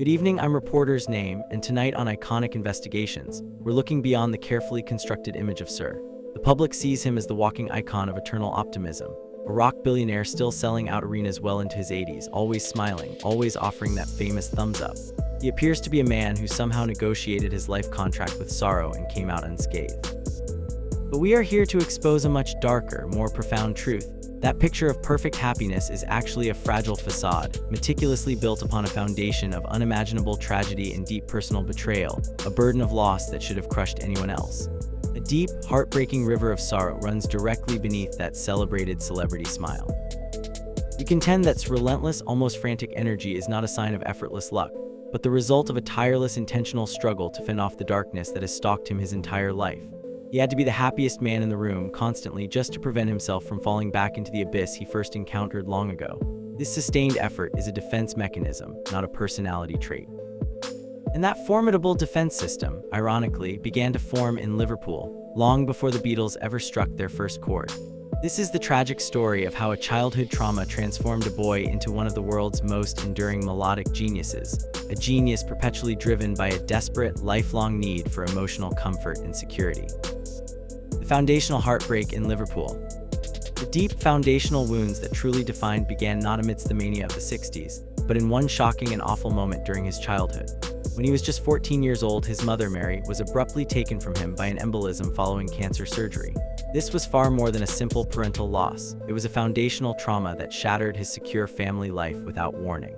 Good evening, I'm reporter's name, and tonight on Iconic Investigations, we're looking beyond the carefully constructed image of Sir. The public sees him as the walking icon of eternal optimism, a rock billionaire still selling out arenas well into his 80s, always smiling, always offering that famous thumbs up. He appears to be a man who somehow negotiated his life contract with sorrow and came out unscathed. But we are here to expose a much darker, more profound truth. That picture of perfect happiness is actually a fragile facade, meticulously built upon a foundation of unimaginable tragedy and deep personal betrayal, a burden of loss that should have crushed anyone else. A deep, heartbreaking river of sorrow runs directly beneath that celebrated celebrity smile. We contend that relentless, almost frantic energy is not a sign of effortless luck, but the result of a tireless, intentional struggle to fend off the darkness that has stalked him his entire life. He had to be the happiest man in the room constantly just to prevent himself from falling back into the abyss he first encountered long ago. This sustained effort is a defense mechanism, not a personality trait. And that formidable defense system, ironically, began to form in Liverpool, long before the Beatles ever struck their first chord. This is the tragic story of how a childhood trauma transformed a boy into one of the world's most enduring melodic geniuses, a genius perpetually driven by a desperate, lifelong need for emotional comfort and security. The foundational heartbreak in Liverpool. The deep foundational wounds that truly defined began not amidst the mania of the 60s, but in one shocking and awful moment during his childhood. When he was just 14 years old, his mother, Mary, was abruptly taken from him by an embolism following cancer surgery. This was far more than a simple parental loss. It was a foundational trauma that shattered his secure family life without warning.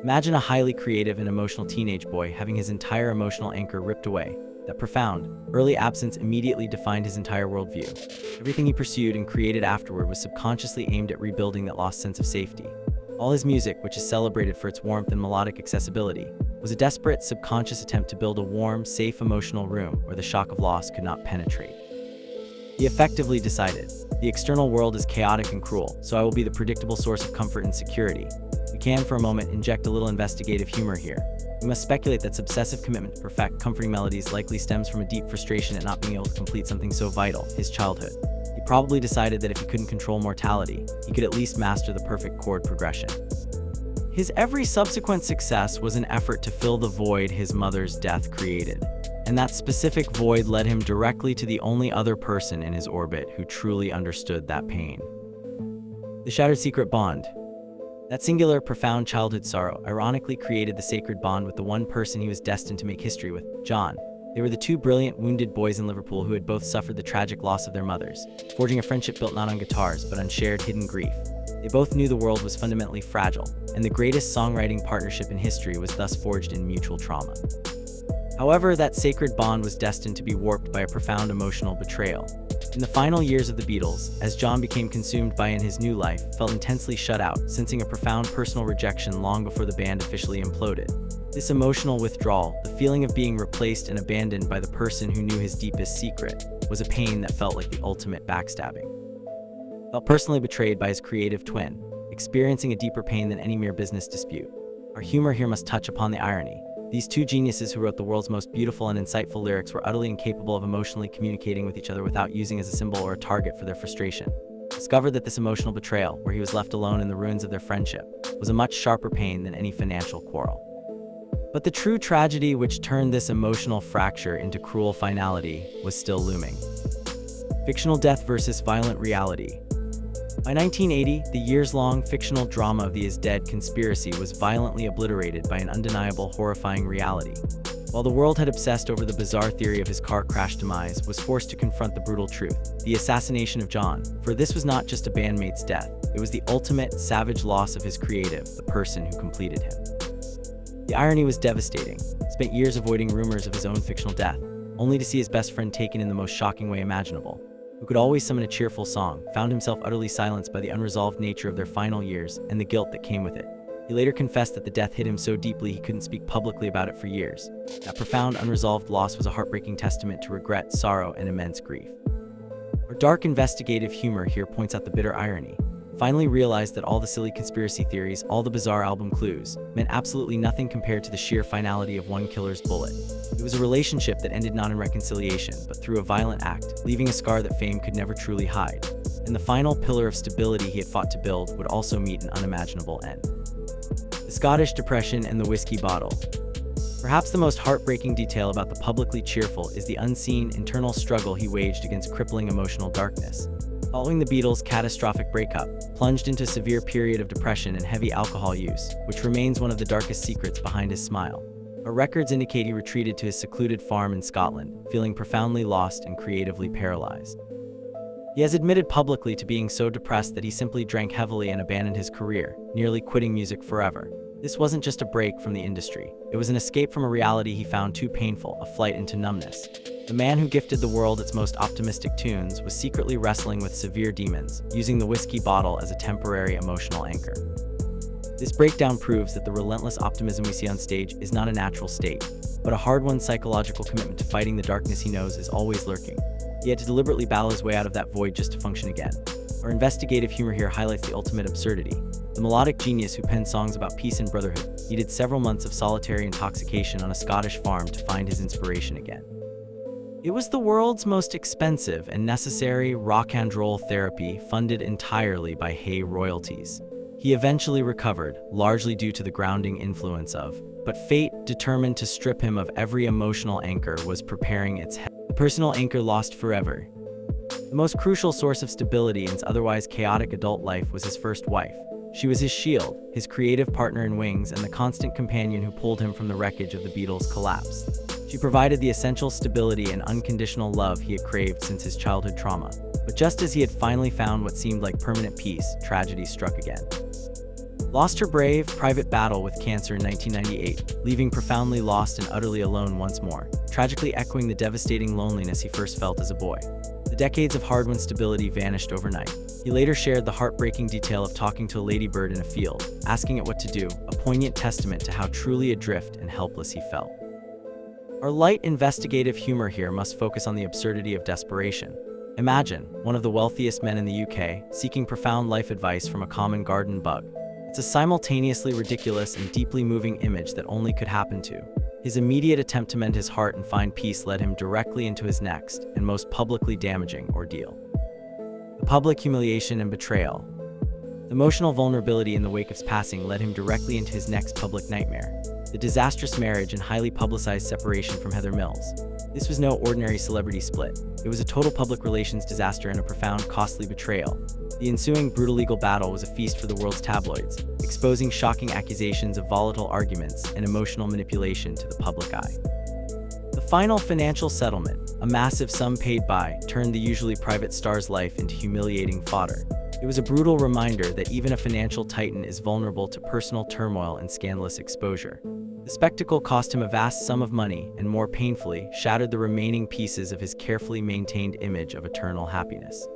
Imagine a highly creative and emotional teenage boy having his entire emotional anchor ripped away. That profound, early absence immediately defined his entire worldview. Everything he pursued and created afterward was subconsciously aimed at rebuilding that lost sense of safety. All his music, which is celebrated for its warmth and melodic accessibility, was a desperate, subconscious attempt to build a warm, safe emotional room where the shock of loss could not penetrate. He effectively decided, the external world is chaotic and cruel, so I will be the predictable source of comfort and security. We can, for a moment, inject a little investigative humor here. We must speculate that obsessive commitment to perfect, comforting melodies likely stems from a deep frustration at not being able to complete something so vital, his childhood. He probably decided that if he couldn't control mortality, he could at least master the perfect chord progression. His every subsequent success was an effort to fill the void his mother's death created, and that specific void led him directly to the only other person in his orbit who truly understood that pain. The shattered secret bond. That singular, profound childhood sorrow ironically created the sacred bond with the one person he was destined to make history with, John. They were the two brilliant, wounded boys in Liverpool who had both suffered the tragic loss of their mothers, forging a friendship built not on guitars, but on shared, hidden grief. They both knew the world was fundamentally fragile, and the greatest songwriting partnership in history was thus forged in mutual trauma. However, that sacred bond was destined to be warped by a profound emotional betrayal. In the final years of the Beatles, as John became consumed by in his new life, felt intensely shut out, sensing a profound personal rejection long before the band officially imploded. This emotional withdrawal, the feeling of being replaced and abandoned by the person who knew his deepest secret, was a pain that felt like the ultimate backstabbing. Felt personally betrayed by his creative twin, experiencing a deeper pain than any mere business dispute. Our humor here must touch upon the irony. These two geniuses who wrote the world's most beautiful and insightful lyrics were utterly incapable of emotionally communicating with each other without using as a symbol or a target for their frustration. Discovered that this emotional betrayal, where he was left alone in the ruins of their friendship, was a much sharper pain than any financial quarrel. But the true tragedy which turned this emotional fracture into cruel finality was still looming. Fictional death versus violent reality. By 1980, the years-long fictional drama of the is dead conspiracy was violently obliterated by an undeniable, horrifying reality. While the world had obsessed over the bizarre theory of his car crash demise, was forced to confront the brutal truth, the assassination of John. For this was not just a bandmate's death, it was the ultimate, savage loss of his creative, the person who completed him. The irony was devastating. Spent years avoiding rumors of his own fictional death, only to see his best friend taken in the most shocking way imaginable. Who could always summon a cheerful song, found himself utterly silenced by the unresolved nature of their final years and the guilt that came with it. He later confessed that the death hit him so deeply he couldn't speak publicly about it for years. That profound, unresolved loss was a heartbreaking testament to regret, sorrow, and immense grief. Our dark investigative humor here points out the bitter irony. Finally realized that all the silly conspiracy theories, all the bizarre album clues, meant absolutely nothing compared to the sheer finality of one killer's bullet. It was a relationship that ended not in reconciliation, but through a violent act, leaving a scar that fame could never truly hide. And the final pillar of stability he had fought to build would also meet an unimaginable end. The the Scottish Depression, and the whiskey bottle. Perhaps the most heartbreaking detail about the publicly cheerful is the unseen, internal struggle he waged against crippling emotional darkness. Following the Beatles' catastrophic breakup, plunged into a severe period of depression and heavy alcohol use, which remains one of the darkest secrets behind his smile. Our records indicate he retreated to his secluded farm in Scotland, feeling profoundly lost and creatively paralyzed. He has admitted publicly to being so depressed that he simply drank heavily and abandoned his career, nearly quitting music forever. This wasn't just a break from the industry. It was an escape from a reality he found too painful, a flight into numbness. The man who gifted the world its most optimistic tunes was secretly wrestling with severe demons, using the whiskey bottle as a temporary emotional anchor. This breakdown proves that the relentless optimism we see on stage is not a natural state, but a hard-won psychological commitment to fighting the darkness he knows is always lurking. He had to deliberately battle his way out of that void just to function again. Our investigative humor here highlights the ultimate absurdity. The melodic genius who penned songs about peace and brotherhood needed several months of solitary intoxication on a Scottish farm to find his inspiration again. It was the world's most expensive and necessary rock and roll therapy, funded entirely by Hay royalties. He eventually recovered, largely due to the grounding influence of, but fate, determined to strip him of every emotional anchor, was preparing its head. The personal anchor lost forever. The most crucial source of stability in his otherwise chaotic adult life was his first wife. She was his shield, his creative partner in wings, and the constant companion who pulled him from the wreckage of the Beatles' collapse. She provided the essential stability and unconditional love he had craved since his childhood trauma. But just as he had finally found what seemed like permanent peace, tragedy struck again. Lost her brave, private battle with cancer in 1998, leaving profoundly lost and utterly alone once more, tragically echoing the devastating loneliness he first felt as a boy. The decades of hard-won stability vanished overnight. He later shared the heartbreaking detail of talking to a ladybird in a field, asking it what to do, a poignant testament to how truly adrift and helpless he felt. Our light investigative humor here must focus on the absurdity of desperation. Imagine one of the wealthiest men in the UK seeking profound life advice from a common garden bug. It's a simultaneously ridiculous and deeply moving image that only could happen to. His immediate attempt to mend his heart and find peace led him directly into his next, and most publicly damaging, ordeal. The public humiliation and betrayal. The emotional vulnerability in the wake of his passing led him directly into his next public nightmare. The disastrous marriage and highly publicized separation from Heather Mills. This was no ordinary celebrity split. It was a total public relations disaster and a profound, costly betrayal. The ensuing brutal legal battle was a feast for the world's tabloids, exposing shocking accusations of volatile arguments and emotional manipulation to the public eye. The final financial settlement, a massive sum paid by, turned the usually private star's life into humiliating fodder. It was a brutal reminder that even a financial titan is vulnerable to personal turmoil and scandalous exposure. The spectacle cost him a vast sum of money and, more painfully, shattered the remaining pieces of his carefully maintained image of eternal happiness.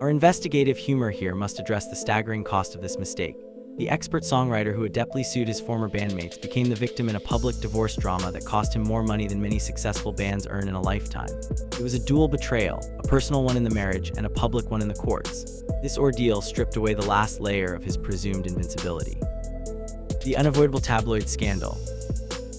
Our investigative humor here must address the staggering cost of this mistake. The expert songwriter who adeptly sued his former bandmates became the victim in a public divorce drama that cost him more money than many successful bands earn in a lifetime. It was a dual betrayal, a personal one in the marriage and a public one in the courts. This ordeal stripped away the last layer of his presumed invincibility. The unavoidable tabloid scandal.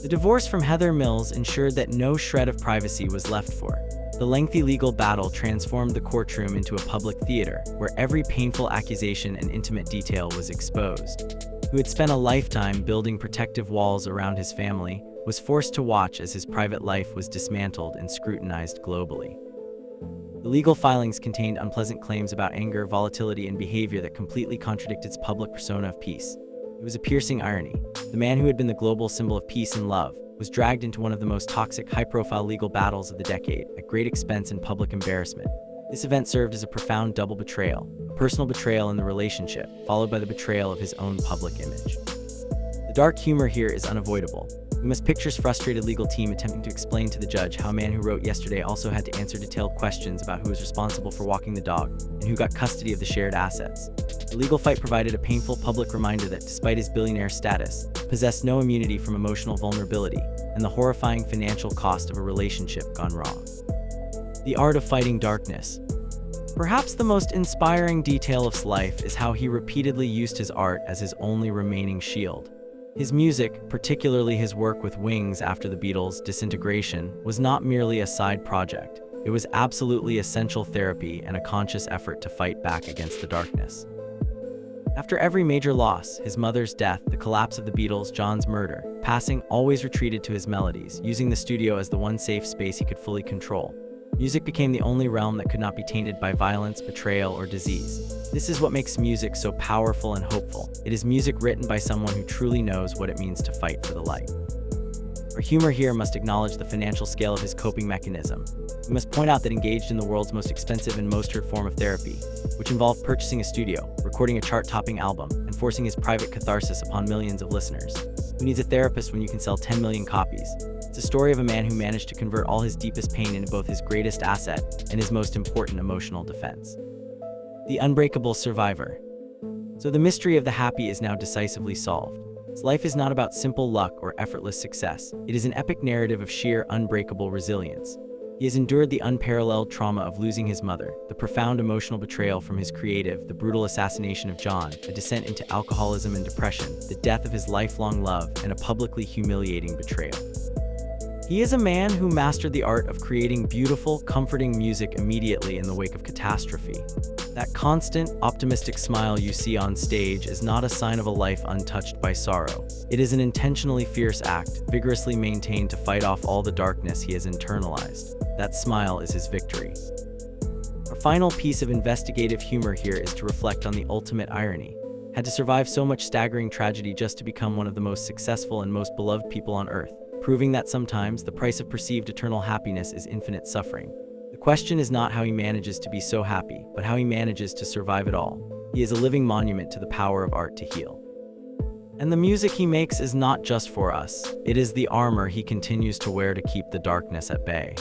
The divorce from Heather Mills ensured that no shred of privacy was left for. The lengthy legal battle transformed the courtroom into a public theater, where every painful accusation and intimate detail was exposed. Who had spent a lifetime building protective walls around his family, was forced to watch as his private life was dismantled and scrutinized globally. The legal filings contained unpleasant claims about anger, volatility, and behavior that completely contradicted its public persona of peace. It was a piercing irony. The man who had been the global symbol of peace and love was dragged into one of the most toxic, high-profile legal battles of the decade, at great expense and public embarrassment. This event served as a profound double betrayal, a personal betrayal in the relationship, followed by the betrayal of his own public image. The dark humor here is unavoidable. We must picture his frustrated legal team attempting to explain to the judge how a man who wrote Yesterday also had to answer detailed questions about who was responsible for walking the dog and who got custody of the shared assets. The legal fight provided a painful public reminder that, despite his billionaire status, possessed no immunity from emotional vulnerability and the horrifying financial cost of a relationship gone wrong. The art of fighting darkness. Perhaps the most inspiring detail of his life is how he repeatedly used his art as his only remaining shield. His music, particularly his work with Wings after the Beatles' disintegration, was not merely a side project. It was absolutely essential therapy and a conscious effort to fight back against the darkness. After every major loss, his mother's death, the collapse of the Beatles, John's murder, passing, always retreated to his melodies, using the studio as the one safe space he could fully control. Music became the only realm that could not be tainted by violence, betrayal, or disease. This is what makes music so powerful and hopeful. It is music written by someone who truly knows what it means to fight for the light. Our humor here must acknowledge the financial scale of his coping mechanism. We must point out that engaged in the world's most expensive and most hurt form of therapy, which involved purchasing a studio, recording a chart-topping album, and forcing his private catharsis upon millions of listeners. Who needs a therapist when you can sell 10 million copies? It's a story of a man who managed to convert all his deepest pain into both his greatest asset and his most important emotional defense. The unbreakable survivor. So the mystery of the happy is now decisively solved. His life is not about simple luck or effortless success. It is an epic narrative of sheer, unbreakable resilience. He has endured the unparalleled trauma of losing his mother, the profound emotional betrayal from his creative, the brutal assassination of John, a descent into alcoholism and depression, the death of his lifelong love, and a publicly humiliating betrayal. He is a man who mastered the art of creating beautiful, comforting music immediately in the wake of catastrophe. That constant, optimistic smile you see on stage is not a sign of a life untouched by sorrow. It is an intentionally fierce act, vigorously maintained to fight off all the darkness he has internalized. That smile is his victory. Our final piece of investigative humor here is to reflect on the ultimate irony. Had to survive so much staggering tragedy just to become one of the most successful and most beloved people on earth, proving that sometimes the price of perceived eternal happiness is infinite suffering. The question is not how he manages to be so happy, but how he manages to survive it all. He is a living monument to the power of art to heal. And the music he makes is not just for us. It is the armor he continues to wear to keep the darkness at bay.